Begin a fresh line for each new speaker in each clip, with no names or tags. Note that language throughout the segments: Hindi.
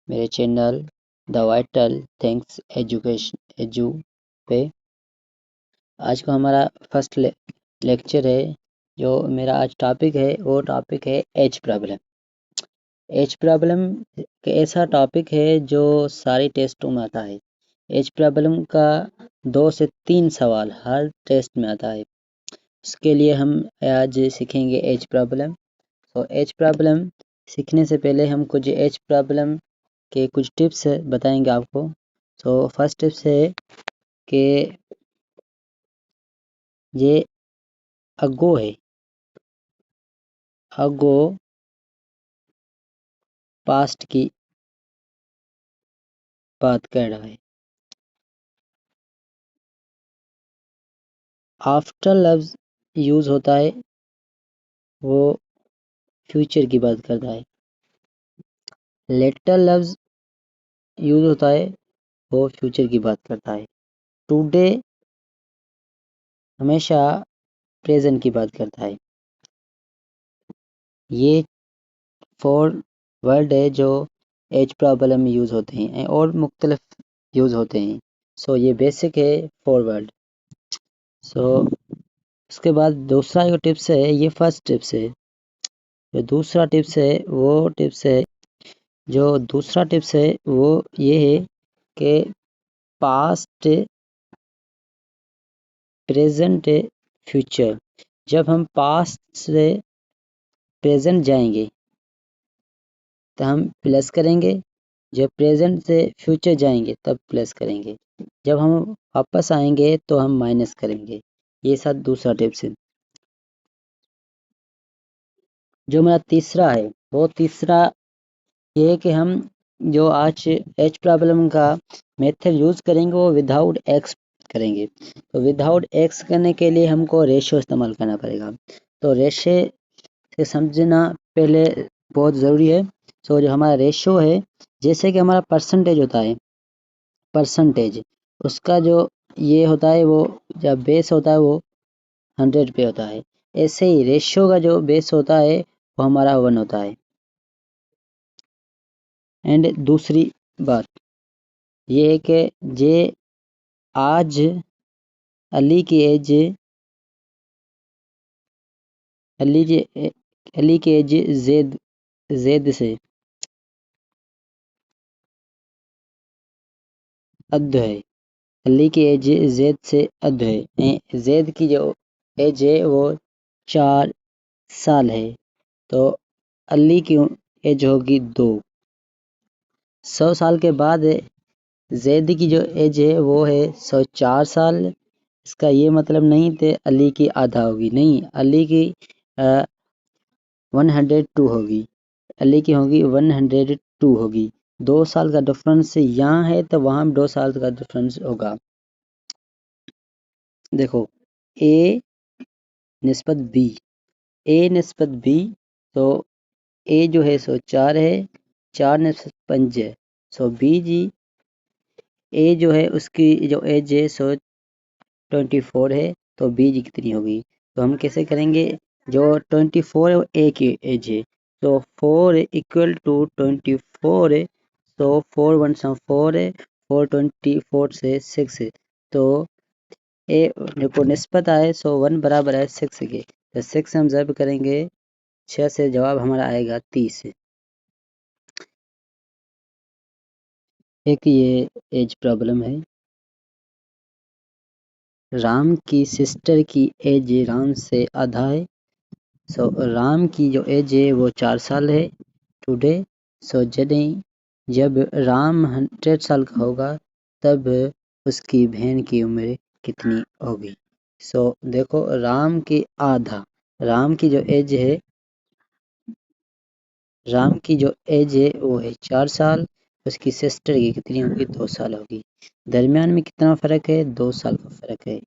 मेरे channel the vital things edu पे। आज का हमारा फर्स्ट लेक्चर है। जो मेरा आज टॉपिक है वो टॉपिक है एज प्रॉब्लम। एज प्रॉब्लम ऐसा टॉपिक है जो सारी टेस्टों में आता है। एज प्रॉब्लम का 2 से 3 सवाल हर टेस्ट में आता है। इसके लिए हम आज सीखेंगे एज प्रॉब्लम। तो एज प्रॉब्लम सीखने से पहले हम कुछ एज प्रॉब्लम के कुछ टिप्स बताएंगे आपको। तो फर्स्ट टिप्स है कि ये अगो है, अगो पास्ट की बात कर रहा है। आफ्टर लफ्ज यूज होता है वो फ्यूचर की बात करता है। लेटर लफ्ज यूज होता है वो फ्यूचर की बात करता है। टुडे हमेशा प्रेजेंट की बात करता है। ये 4 वर्ड है जो एज प्रॉब्लम में यूज होते हैं और मुख्तलिफ यूज होते हैं। सो ये बेसिक है 4 वर्ड। सो उसके बाद दूसरा जो टिप्स है, ये फर्स्ट टिप्स है। जो दूसरा टिप्स है वो टिप्स है जो दूसरा टिप्स है वो ये है कि पास्ट, प्रेजेंट, फ्यूचर। जब हम पास्ट से प्रेजेंट जाएंगे तो हम प्लस करेंगे, जब प्रेजेंट से फ्यूचर जाएंगे तब प्लस करेंगे, जब हम वापस आएंगे तो हम माइनस करेंगे। ये सब दूसरा टिप्स है। जो मेरा तीसरा है वो तीसरा ये है कि हम जो आज एच प्रॉब्लम का मेथड यूज करेंगे वो विदाउट एक्स करेंगे। तो विदाउट एक्स करने के लिए हमको रेशियो इस्तेमाल करना पड़ेगा। तो रेशियो से समझना पहले बहुत ज़रूरी है। सो जो हमारा रेशियो है, जैसे कि हमारा परसेंटेज होता है, परसेंटेज उसका जो ये होता है वो जब बेस होता है वो 100 पे होता है। ऐसे ही रेशियो का जो बेस होता है वो हमारा 1 होता है। एंड दूसरी बात ये है कि जे आज अली की एज अली की एज जेद से अध है। अली की एज जेद से अध है। जेद की जो एज है वो 4 साल है। तो अली की एज होगी 2। 100 साल के बाद जैद की जो एज है वो है 104 साल। इसका ये मतलब नहीं थे अली की आधा होगी, नहीं, अली की 102 होगी। अली की होगी 102 होगी। 2 साल का डिफरेंस यहाँ है तो वहाँ 2 साल का डिफरेंस होगा। देखो ए निस्बत बी, ए निस्बत बी, तो ए जो है 4 है, 4 निस्बत 5 है। बी जी ए जो है उसकी जो एज है 24 है। तो बी जी कितनी होगी? तो हम कैसे करेंगे? जो 24 है वो ए की एज है। तो 4 इक्वल टू 24 है। तो 4 1 4 है, 4 24 से 6 है। तो ए देखो निस्बत आए 1 बराबर है 6 के। तो 6 हम जब करेंगे 6 से जवाब हमारा आएगा 30। एक ये एज प्रॉब्लम है। राम की सिस्टर की एज राम से आधा है। राम की जो एज है वो 4 साल है टुडे। जब राम 100 साल का होगा तब उसकी बहन की उम्र कितनी होगी? देखो राम की आधा, राम की जो एज है, राम की जो एज है वो है 4 साल। उसकी सिस्टर की कितनी होगी? 2 साल होगी। दरमियान में कितना फर्क है? 2 साल का फर्क है।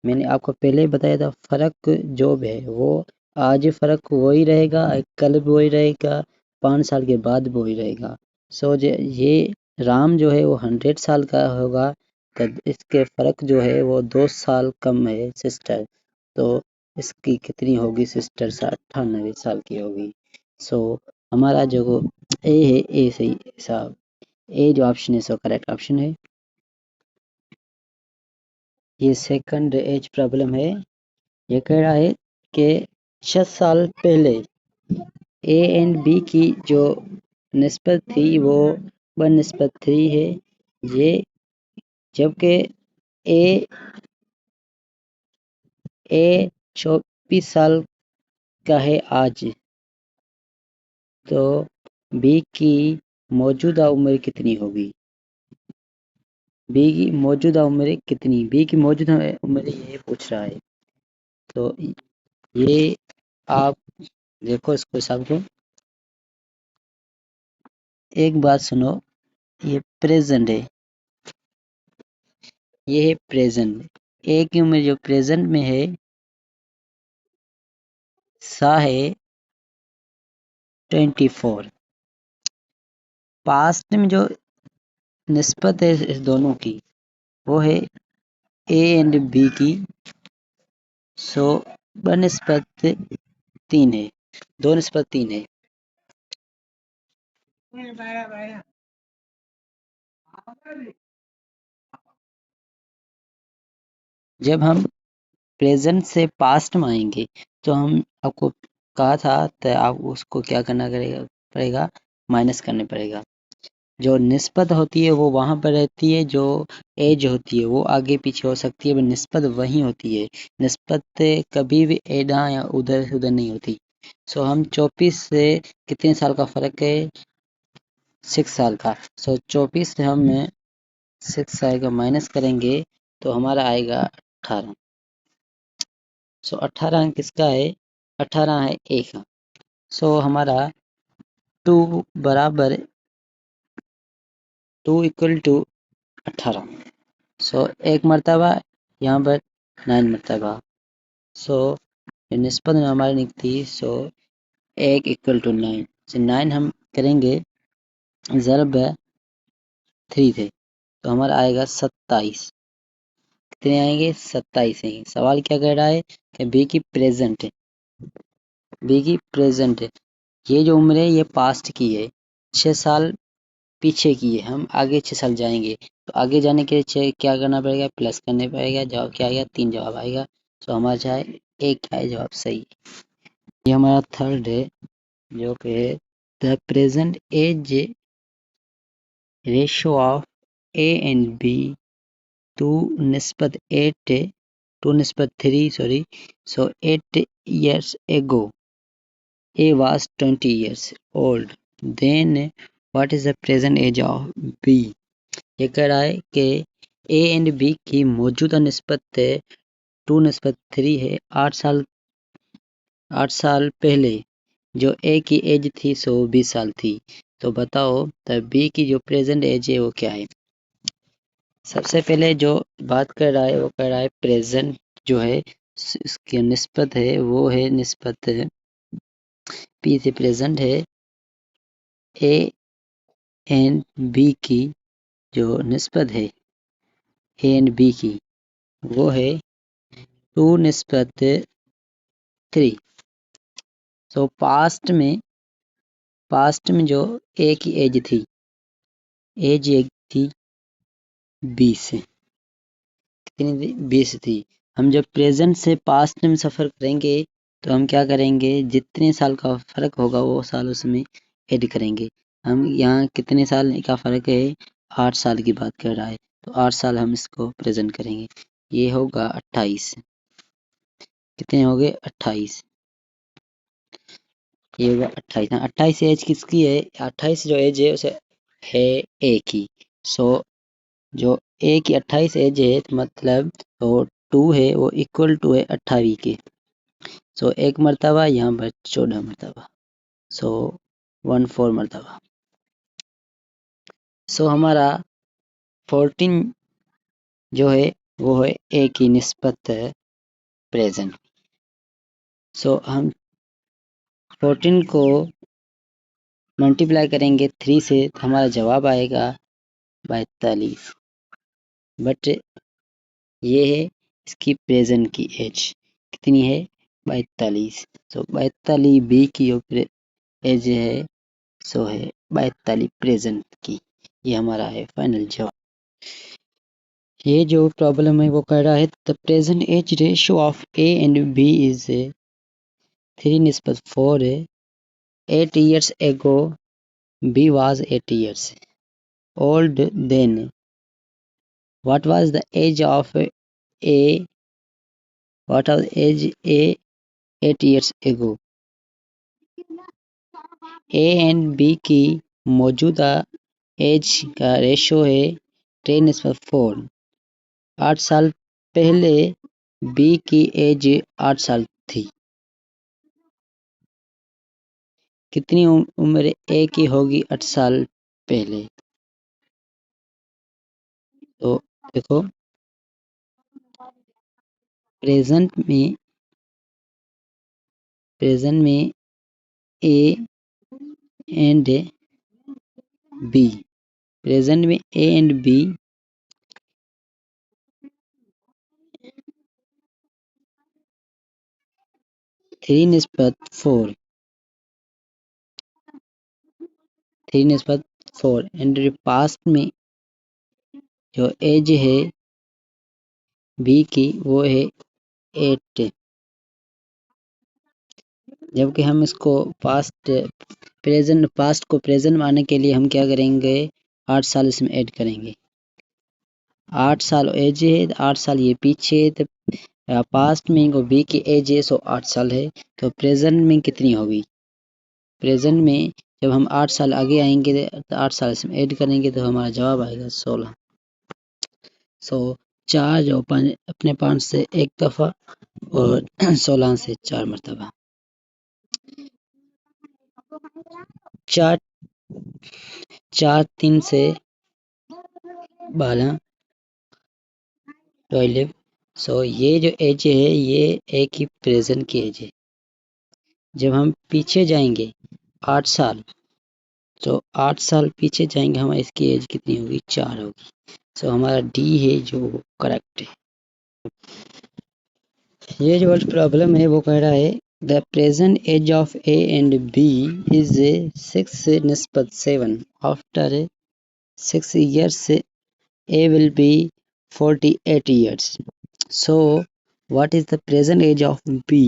मैंने आपको पहले ही बताया था फर्क जो भी है वो आज फर्क वही रहेगा, कल भी वही रहेगा, 5 साल के बाद भी वही रहेगा। ये राम जो है वो 100 साल का होगा तब इसके फर्क जो है वो 2 साल कम है सिस्टर। तो इसकी कितनी होगी सिस्टर? 98 साल की होगी। हमारा जो ए है, ए सही हिसाब ए जो ऑप्शन है सो करेक्ट ऑप्शन है। ये सेकंड एज प्रॉब्लम है। ये कह रहा है कि 6 साल पहले ए एंड बी की जो निस्बत थी वो 1:3 है। ये जबकि ए ए 24 साल का है आज, तो बी की मौजूदा उम्र कितनी होगी? बी की मौजूदा उम्र कितनी? बी की मौजूदा उम्र ये पूछ रहा है। तो ये आप देखो इसको हिसाब को। एक बात सुनो, ये प्रेजेंट है, ये है प्रेजेंट। ए की उम्र जो प्रेजेंट में है सा है 24। पास्ट में जो निस्बत है इस दोनों की वो है ए एंड बी की, सो बनिस्बत 3 है, 2:3 है। जब हम प्रेजेंट से पास्ट में आएंगे तो हम आपको कहा था तो आप उसको क्या करना पड़ेगा, माइनस करने पड़ेगा। जो निस्बत होती है वो वहां पर रहती है, जो एज होती है वो आगे पीछे हो सकती है, पर निस्बत वही होती है। निस्बत कभी भी एडा या उधर उधर नहीं होती। सो हम 24 से कितने साल का फर्क है? 6 साल का। सो 24 से हम 6 साल का माइनस करेंगे तो हमारा आएगा 18। सो 18 अंक किसका है? 18 है ए का। सो हमारा 2 बराबर 2 इक्वल टू 18। सो एक मरतबा यहाँ पर 9 मरतबा। सो निस्बत में हमारी निकली, सो 1 इक्वल टू 9 से 9 हम करेंगे ज़रब 3 थे तो हमारा आएगा 27। कितने आएंगे? 27 आएंगे। सवाल क्या कह रहा है कि बी की प्रेजेंट है, बी की प्रेजेंट है। ये जो उम्र है ये पास्ट की है, 6 साल पीछे की है। हम आगे 6 साल जाएंगे तो आगे जाने के लिए क्या करना पड़ेगा? प्लस करने पड़ेगा। जवाब क्या आएगा? 3 जवाब आएगा। तो हमारा चाहे एक क्या है जवाब सही। ये हमारा थर्ड है जो कि है the present age ratio of A and B to निस्बत 8 टू निस्बत 3 sorry. So 8 years ago A was 20 years old. Then what is the present age of B? ये कह रहा है कि ए एंड बी की मौजूदा निस्बत 2:3 है। 8 साल पहले जो ए की एज थी सो 20 साल थी। तो बताओ तब बी की जो प्रेजेंट एज है वो क्या है? सबसे पहले जो बात कर रहा है वो कह रहा है प्रेजेंट जो है इसकी निस्बत है वो है निस्बत पी से प्रेजेंट है ए एंड बी की जो निस्बत है ए एंड बी की वो है 2:3। सो पास्ट में जो ए की एज थी, एज एक थी 20। कितनी थी? 20 थी। हम जब प्रेजेंट से पास्ट में सफ़र करेंगे तो हम क्या करेंगे? जितने साल का फ़र्क होगा वो साल उसमें ऐड करेंगे। हम यहाँ कितने साल का फ़र्क है? 8 साल की बात कर रहा है तो 8 साल हम इसको प्रेजेंट करेंगे। ये होगा 28। कितने हो गए? 28। ये होगा 28। 28 एज किसकी है? 28 जो एज है उसे है ए की। सो जो ए की 28 एज है तो मतलब तो 2 है वो इक्वल टू है 28 के। सो एक मरतबा यहाँ पर 14 मरतबा। सो 14 मरतबा। सो हमारा 14 जो है वो है ए की निस्बत प्रेजेंट। सो हम 14 को मल्टीप्लाई करेंगे 3 से तो हमारा जवाब आएगा 42। बट ये है इसकी प्रेजेंट की एज कितनी है? 42। सो 42 बी की जो एज है सो है 42 प्रेजेंट की। ये हमारा है फाइनल जवाब। ये जो प्रॉब्लम है वो कह रहा है the present age ratio of A and B is 3:4 है। 8 years ago B was 8 years old then. What was the age of A? What was age A 8 years ago? A and B की मौजूदा एज का रेशो है 10:4। 8 साल पहले B की एज 8 साल थी। कितनी उम्र A की होगी 8 साल पहले? तो देखो प्रेजेंट में A एंड B, प्रेजेंट में A and B 3:4 and past में जो एज है बी की वो है 8। जबकि हम इसको पास्ट को प्रेजेंट में आने के लिए हम क्या करेंगे, 8 साल इसमें ऐड करेंगे। 8 साल एज है, 8 साल ये पीछे है, तो पास्ट में को बी की एज है सो 8 साल है। तो प्रेजेंट में कितनी होगी? प्रेजेंट में जब हम 8 साल आगे आएंगे तो 8 साल इसमें ऐड करेंगे तो हमारा जवाब आएगा 16। सो 4 जो अपने 5 से एक दफ़ा और 16 से 4 मरतबा। 4 3 से 12 12। सो ये जो एज है ये एक ही प्रेजेंट की एज है। जब हम पीछे जाएंगे 8 साल, तो 8 साल पीछे जाएंगे हमारी इसकी एज कितनी होगी? 4 होगी। सो हमारा डी है जो करेक्ट है। ये जो प्रॉब्लम है वो कह रहा है the present age of A and B is 6:7। After 6 years A will be 48 years. So what is the present age of B?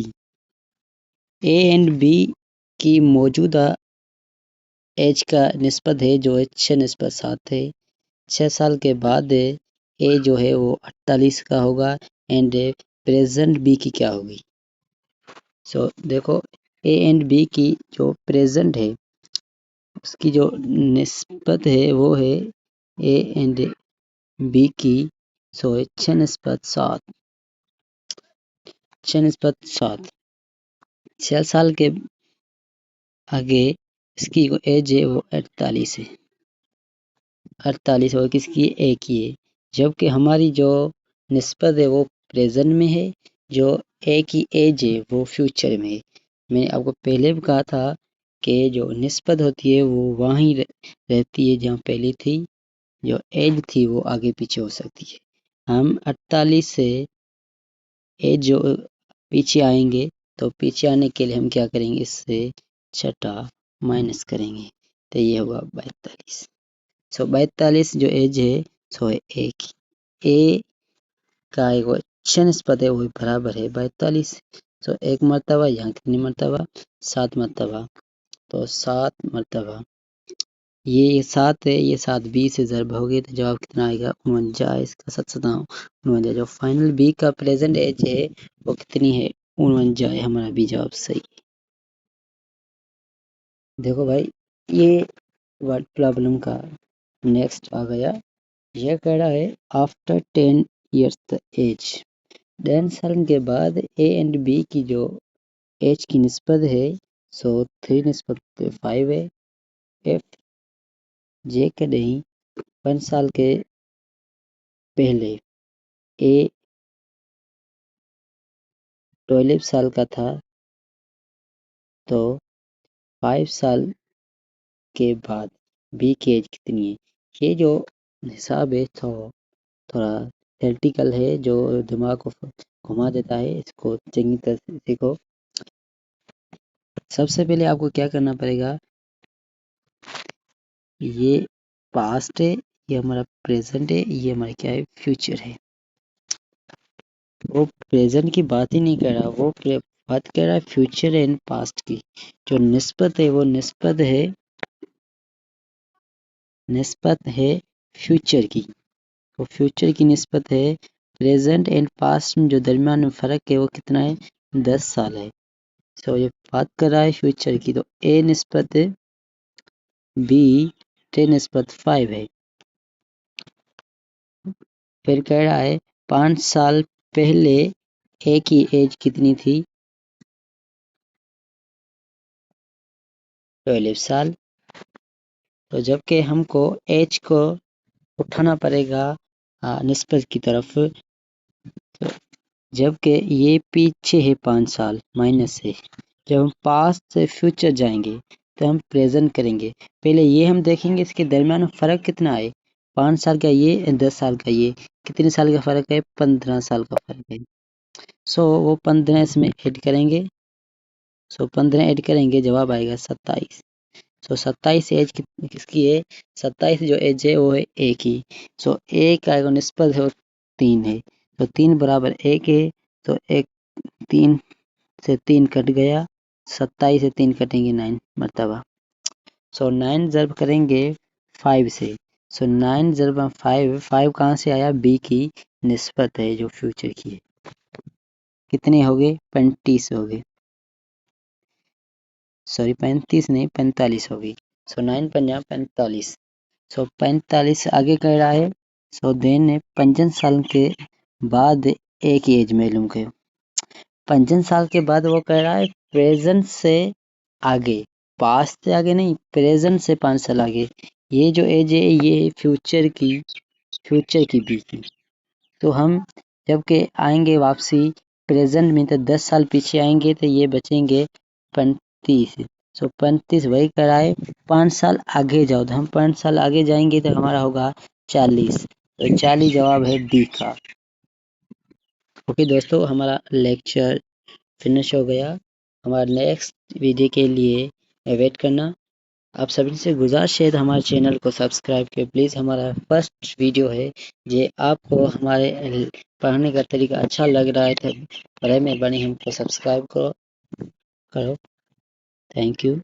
A and B की मौजूदा एज का निस्बत है जो है 6:7 है। 6 साल के बाद ए जो है वो 48 का होगा एंड प्रेजेंट बी की क्या होगी? सो देखो ए एंड बी की जो प्रेजेंट है उसकी जो निस्बत है वो है ए एंड बी की 6:7। 6:7 6 साल के आगे इसकी जो एज है वो 48 है। 48 और किसकी? ए की है। जबकि हमारी जो निस्बत है वो प्रेजेंट में है, जो ए की एज है वो फ्यूचर में है। मैंने आपको पहले भी कहा था कि जो निस्बत होती है वो वहीं रहती है जहाँ पहले थी, जो एज थी वो आगे पीछे हो सकती है। हम 48 से एज जो पीछे आएंगे तो पीछे आने के लिए हम क्या करेंगे, इससे छठा माइनस करेंगे तो ये होगा 42। सो 42 जो एज है सो है ए की। ए का एक अच्छे निस्बत है वो बराबर है 42। सो एक मरतबा यहाँ कितनी मरतबा? 7 मरतबा। तो 7 मरतबा ये 7 है, ये 7 बी से ज़रब हो गई तो जवाब कितना आएगा? 49। इसका 7×7 जो फाइनल बी का प्रेजेंट एज है वो कितनी है? 49। हमारा बी जवाब सही। देखो भाई ये वर्ड प्रॉब्लम का नेक्स्ट आ गया। यह कह रहा है आफ्टर 10 years द एज। 10 साल के बाद ए एंड बी की जो एज की निस्बत है सो 3:5 है। एफ जे कहीं 5 साल के पहले ए 12 साल का था तो 5 साल के बाद बी की एज कितनी है? ये जो हिसाब है तो थोड़ा थेरेटिकल है, जो दिमाग को घुमा देता है। इसको चंगी तरह से देखो। सबसे पहले आपको क्या करना पड़ेगा, ये पास्ट है, ये हमारा प्रेजेंट है, ये हमारा क्या है, फ्यूचर है। वो प्रेजेंट की बात ही नहीं कर रहा, वो बात कर रहा है फ्यूचर एंड पास्ट की। जो निस्बत है वो निस्बत है फ्यूचर की। तो फ्यूचर की निस्बत है प्रेजेंट एंड पास्ट में जो दरमियान में फ़र्क है वो कितना है, 10 साल है। सो ये बात कर रहा है फ्यूचर की, तो ए निस्बत बी 10 निस्बत 5 है। फिर कह रहा है 5 साल पहले ए की एज कितनी थी, 12 साल। तो जबकि हमको एज को उठाना पड़ेगा निस्बत की तरफ, तो जबकि ये पीछे है 5 साल माइनस है। जब हम पास्ट से फ्यूचर जाएंगे तो हम प्रेजेंट करेंगे। पहले ये हम देखेंगे इसके दरमियान में फ़र्क कितना है, 5 साल का ये 10 साल का ये, कितने साल का फ़र्क है, 15 साल का फ़र्क है। सो वो 15 इसमें ऐड करेंगे, 15 ऐड करेंगे, जवाब आएगा 27। सो 27 एज किसकी है, 27 जो एज है वो है ए की। सो ए का जो निस्बत है वो 3 है, तो 3 बराबर 1 है। तो एक 3 से 3 कट गया, 27 से 3 कटेंगे 9 मरतबा। सो 9 ज़रब करेंगे 5 से। सो 9 ज़रब 5 कहाँ से आया, बी की निस्बत है जो फ्यूचर की है। कितने हो गए, 35 हो गए, सॉरी 35 नहीं 45 होगी। सो 9 पंजा 45। सो 45 आगे कह रहा है। सो देन 55 साल के बाद एक एज मालूम कयो। 55 साल के बाद वो कह रहा है प्रेजेंट से आगे, पास्ट से आगे नहीं, प्रेजेंट से 5 साल आगे। ये जो एज है ये है फ्यूचर की बी की। तो हम जबकि आएंगे वापसी प्रेजेंट में तो 10 साल पीछे आएंगे तो ये बचेंगे 35। सो 35 वही कराए, 5 साल आगे जाओ तो हम 5 साल आगे जाएंगे तो हमारा होगा 40। तो 40 जवाब है बी का। ओके दोस्तों, हमारा लेक्चर फिनिश हो गया। हमारा नेक्स्ट वीडियो के लिए वेट करना। आप सभी से गुजारिश है तो हमारे चैनल को सब्सक्राइब करें प्लीज़। हमारा फर्स्ट वीडियो है, ये आपको हमारे पढ़ने का तरीका अच्छा लग रहा है तो बड़े मेहरबानी हमको सब्सक्राइब करो। Thank you.